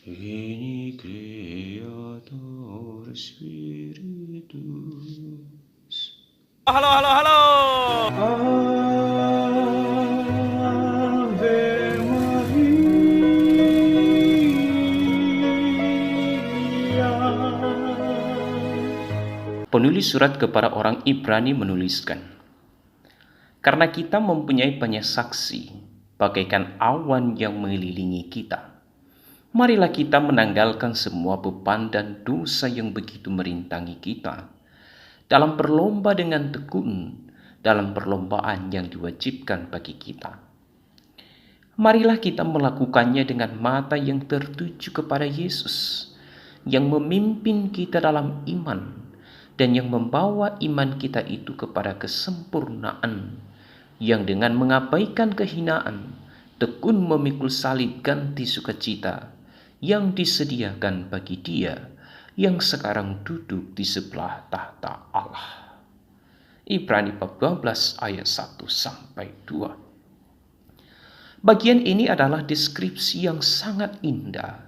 Veni Creator Spiritus. Halo, halo, halo. Ave Maria. Penulis surat kepada orang Ibrani menuliskan, karena kita mempunyai banyak saksi, bagaikan awan yang mengelilingi kita. Marilah kita menanggalkan semua beban dan dosa yang begitu merintangi kita, dalam berlomba dengan tekun, dalam perlombaan yang diwajibkan bagi kita. Marilah kita melakukannya dengan mata yang tertuju kepada Yesus, yang memimpin kita dalam iman, dan yang membawa iman kita itu kepada kesempurnaan, yang dengan mengabaikan kehinaan, tekun memikul salib ganti sukacita, yang disediakan bagi Dia yang sekarang duduk di sebelah tahta Allah. Ibrani 12 ayat 1 sampai 2. Bagian ini adalah deskripsi yang sangat indah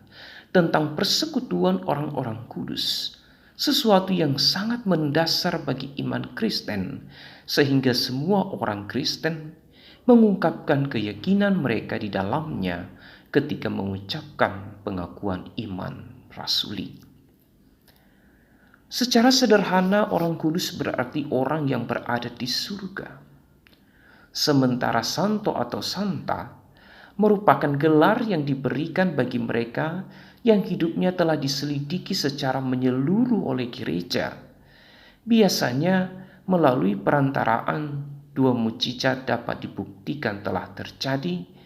tentang persekutuan orang-orang kudus, sesuatu yang sangat mendasar bagi iman Kristen, sehingga semua orang Kristen mengungkapkan keyakinan mereka di dalamnya ketika mengucapkan pengakuan iman rasuli. Secara sederhana, orang kudus berarti orang yang berada di surga. Sementara santo atau santa merupakan gelar yang diberikan bagi mereka yang hidupnya telah diselidiki secara menyeluruh oleh gereja. Biasanya melalui perantaraan dua mukjizat dapat dibuktikan telah terjadi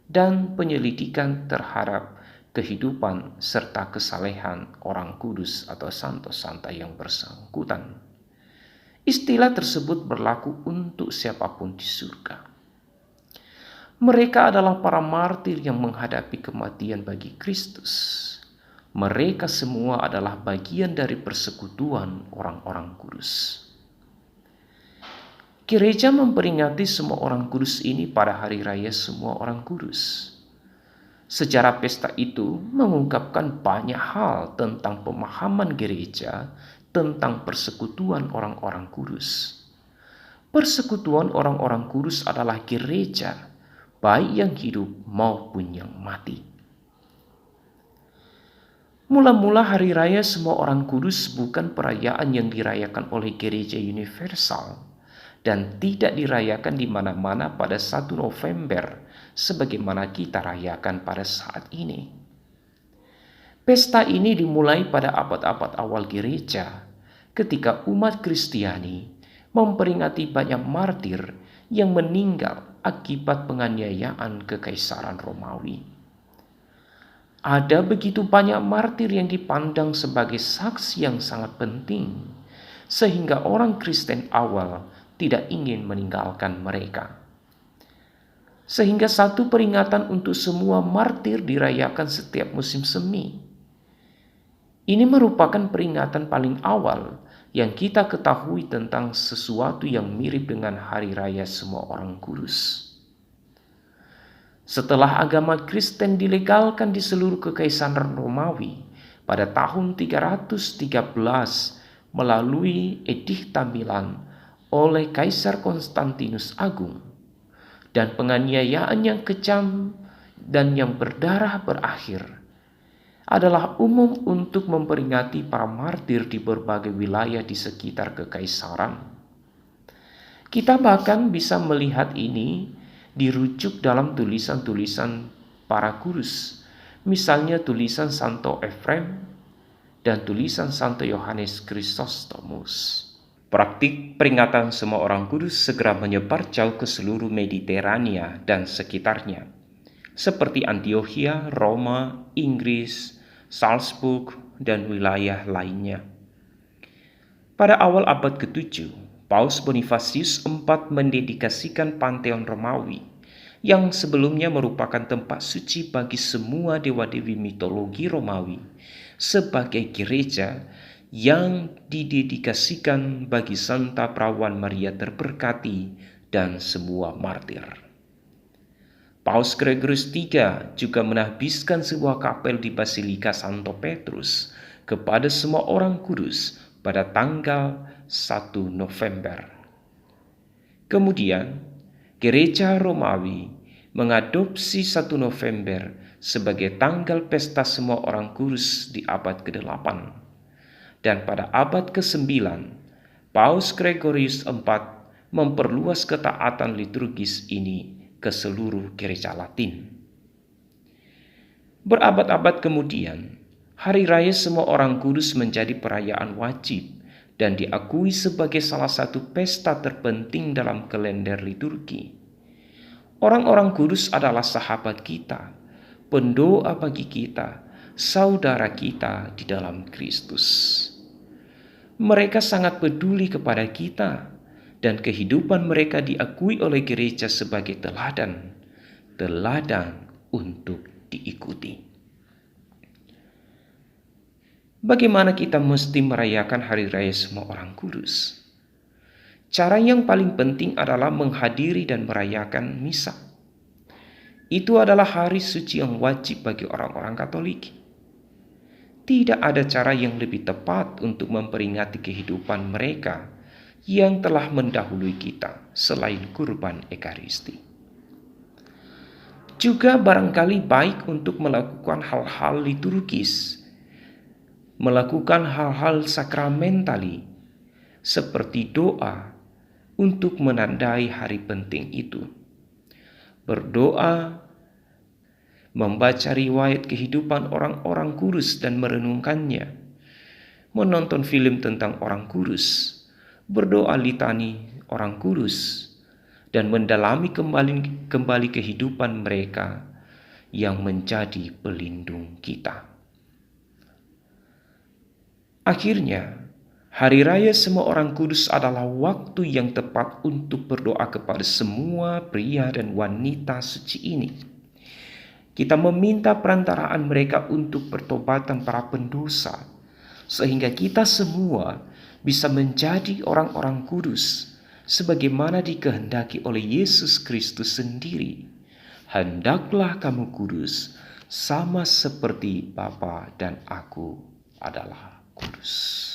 dan penyelidikan terhadap kehidupan serta kesalehan orang kudus atau santo-santa yang bersangkutan. Istilah tersebut berlaku untuk siapapun di surga. Mereka adalah para martir yang menghadapi kematian bagi Kristus. Mereka semua adalah bagian dari persekutuan orang-orang kudus. Gereja memperingati semua orang kudus ini pada hari raya semua orang kudus. Sejarah pesta itu mengungkapkan banyak hal tentang pemahaman gereja tentang persekutuan orang-orang kudus. Persekutuan orang-orang kudus adalah gereja, baik yang hidup maupun yang mati. Mula-mula hari raya semua orang kudus bukan perayaan yang dirayakan oleh gereja universal dan tidak dirayakan di mana-mana pada 1 November sebagaimana kita rayakan pada saat ini. Pesta ini dimulai pada abad-abad awal gereja ketika umat Kristiani memperingati banyak martir yang meninggal akibat penganiayaan kekaisaran Romawi. Ada begitu banyak martir yang dipandang sebagai saksi yang sangat penting, sehingga orang Kristen awal tidak ingin meninggalkan mereka. Sehingga satu peringatan untuk semua martir dirayakan setiap musim semi. Ini merupakan peringatan paling awal yang kita ketahui tentang sesuatu yang mirip dengan hari raya semua orang kudus. Setelah agama Kristen dilegalkan di seluruh kekaisaran Romawi pada tahun 313 melalui Edikta Milan oleh Kaisar Konstantinus Agung, dan penganiayaan yang kejam dan yang berdarah berakhir, adalah umum untuk memperingati para martir di berbagai wilayah di sekitar kekaisaran. Kita bahkan bisa melihat ini dirujuk dalam tulisan-tulisan para kudus, misalnya tulisan Santo Efrem dan tulisan Santo Yohanes Chrysostomus. Praktik peringatan semua orang kudus segera menyebar jauh ke seluruh Mediterania dan sekitarnya, seperti Antiochia, Roma, Inggris, Salzburg, dan wilayah lainnya. Pada awal abad ke-7, Paus Bonifasius IV mendedikasikan Pantheon Romawi, yang sebelumnya merupakan tempat suci bagi semua dewa-dewi mitologi Romawi, sebagai gereja yang didedikasikan bagi Santa Perawan Maria Terberkati dan semua martir. Paus Gregorius III juga menahbiskan sebuah kapel di Basilika Santo Petrus kepada semua orang kudus pada tanggal 1 November. Kemudian, Gereja Romawi mengadopsi 1 November sebagai tanggal pesta semua orang kudus di abad ke-8. Dan pada abad ke-9, Paus Gregorius IV memperluas ketaatan liturgis ini ke seluruh gereja Latin. Berabad-abad kemudian, Hari Raya Semua Orang Kudus menjadi perayaan wajib dan diakui sebagai salah satu pesta terpenting dalam kalender liturgi. Orang-orang kudus adalah sahabat kita, pendoa bagi kita, saudara kita di dalam Kristus. Mereka sangat peduli kepada kita, dan kehidupan mereka diakui oleh gereja sebagai teladan untuk diikuti. Bagaimana kita mesti merayakan Hari Raya Semua Orang Kudus? Cara yang paling penting adalah menghadiri dan merayakan misa. Itu adalah hari suci yang wajib bagi orang-orang Katolik. Tidak ada cara yang lebih tepat untuk memperingati kehidupan mereka yang telah mendahului kita selain kurban Ekaristi. Juga barangkali baik untuk melakukan hal-hal liturgis, melakukan hal-hal sakramentali seperti doa untuk menandai hari penting itu. Berdoa, membaca riwayat kehidupan orang-orang kudus dan merenungkannya, menonton film tentang orang kudus, berdoa litani orang kudus, dan mendalami kembali kehidupan mereka yang menjadi pelindung kita. Akhirnya, Hari Raya Semua Orang Kudus adalah waktu yang tepat untuk berdoa kepada semua pria dan wanita suci ini. Kita meminta perantaraan mereka untuk pertobatan para pendosa, sehingga kita semua bisa menjadi orang-orang kudus sebagaimana dikehendaki oleh Yesus Kristus sendiri. Hendaklah kamu kudus sama seperti Bapa dan Aku adalah kudus.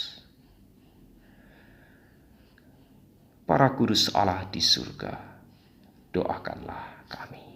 Para kudus Allah di surga, doakanlah kami.